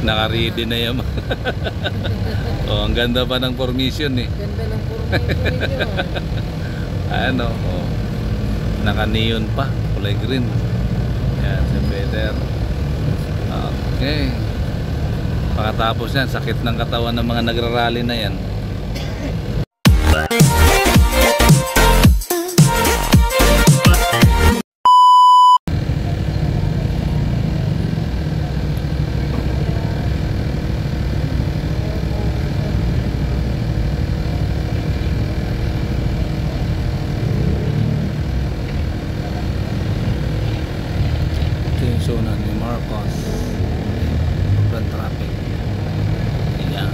Naka-ready na yan. Oh, ang ganda pa ng formation eh. Ganda ng formation ninyo. Ano, oh. Naka-neon pa, kulay green. Yan, si Peter. Okay. Pagkatapos yan, sakit ng katawan ng mga nagrarally na yan. Zona ni Marcos, sobrang traffic. Ayan.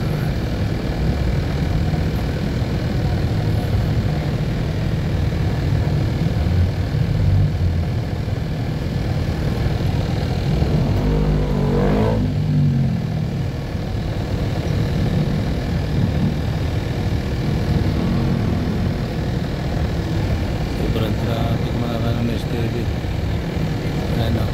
Sobrang traffic mga kanamis TV. Ano?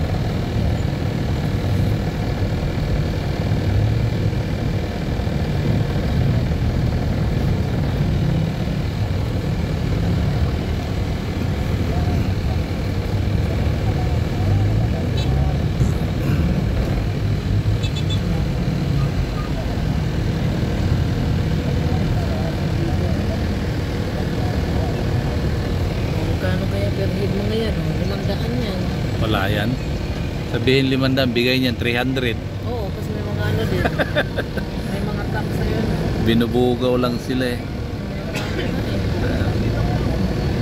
Kano kaya per head mga yan? 500 yan. Wala yan. Sabihin 500, bigay niyan 300. Oo, kasi may mga ano din. May mga tax na yun. Binubugaw lang sila eh.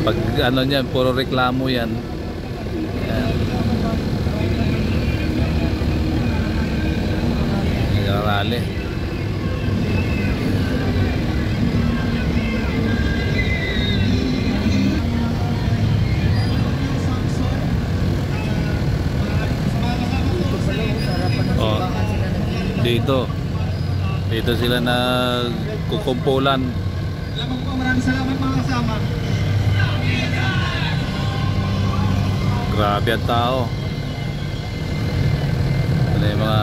Pag ano niyan, puro reklamo yan. Ayan. Nagrarally. Oh, dito sila nagkukumpulan. Lamang po, maraming salamat mga kasama. Grabe ang tao. Ano yung mga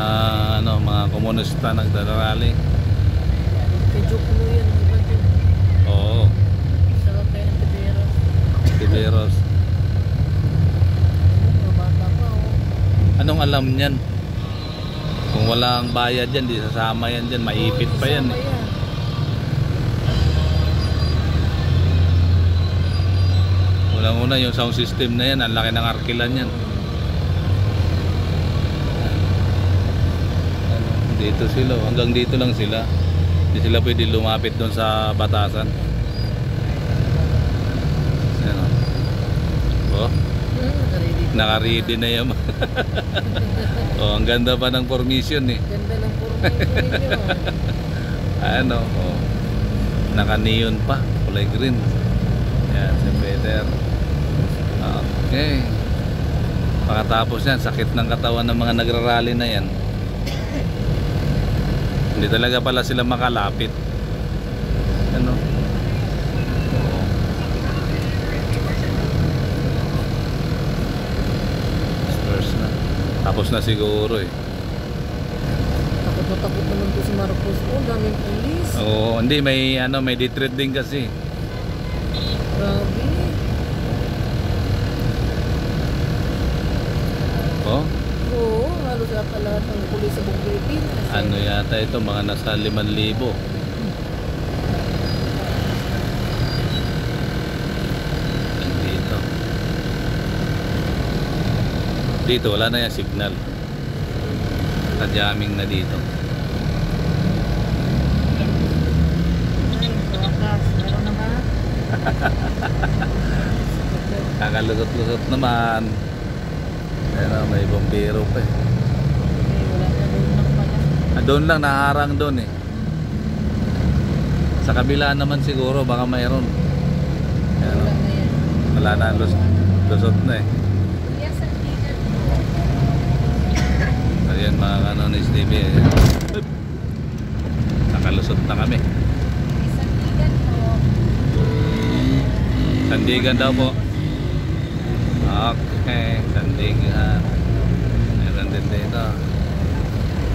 mga komunista nagdarally. Medyo puno yan. Iba din. Oo, Sarap kaya ng Tiberos. Tiberos. Mga bata pa oh. Anong alam niyan? Kung walang bayad yan, di sasama yan dyan. Maipit pa yan eh. Unang-una yung sound system na yan, ang laki ng arkilan yan. Dito sila, hanggang dito lang sila. Hindi sila pwede lumapit doon sa batasan. Ayan o. Oh, naka-ready na yan. Oh, ang ganda pa ng formation eh. Ganda ng formation ninyo. Ano, oh. Naka-neon pa, kulay green. Yan, si Peter. Okay. Pagkatapos yan, sakit ng katawan ng mga nagrarally na yan. Hindi talaga pala sila makalapit. Ano? First na. Tapos na siguro eh. Takot na takot naman po si Marcos. Oh, daming pulis. Oo, hindi may detroit din kasi. Grabe. Oh, Oo, halos ata lahat ng pulis sa buong Pilipinas. ano yata ito, mga nasa 5,000. Dito. Dito wala na yung signal. Jamming na dito. Meron naman. Kakalusot-lusot naman. Pero may bombero pa eh. Wala na doon lang pala. Doon lang, naharang doon eh. Sa kabila naman siguro baka mayroon. Ayan, Wala na yan. wala na, lusot na eh. Ayan mga kanonis TV. Nakalusot na kami. Sandigan daw po. Okay, Sandigan. Meron din dito.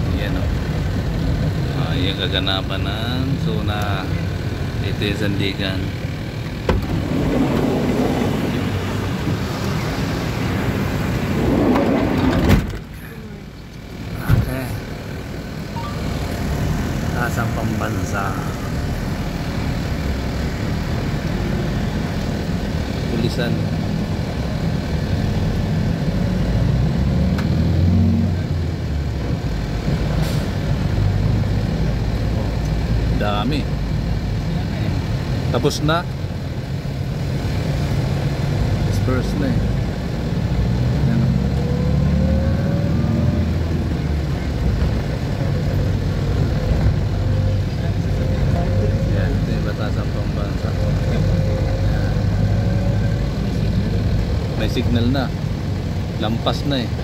Ayan o. yung kaganapan ng Suna. Ito yung Sandigan. Okay. Tasang pambansa. Pulisan. Dami. Tapos na. Disperse na eh. Yan. Yan, ito yung Batasang Pambansa. Yan. May signal na. Lampas na eh.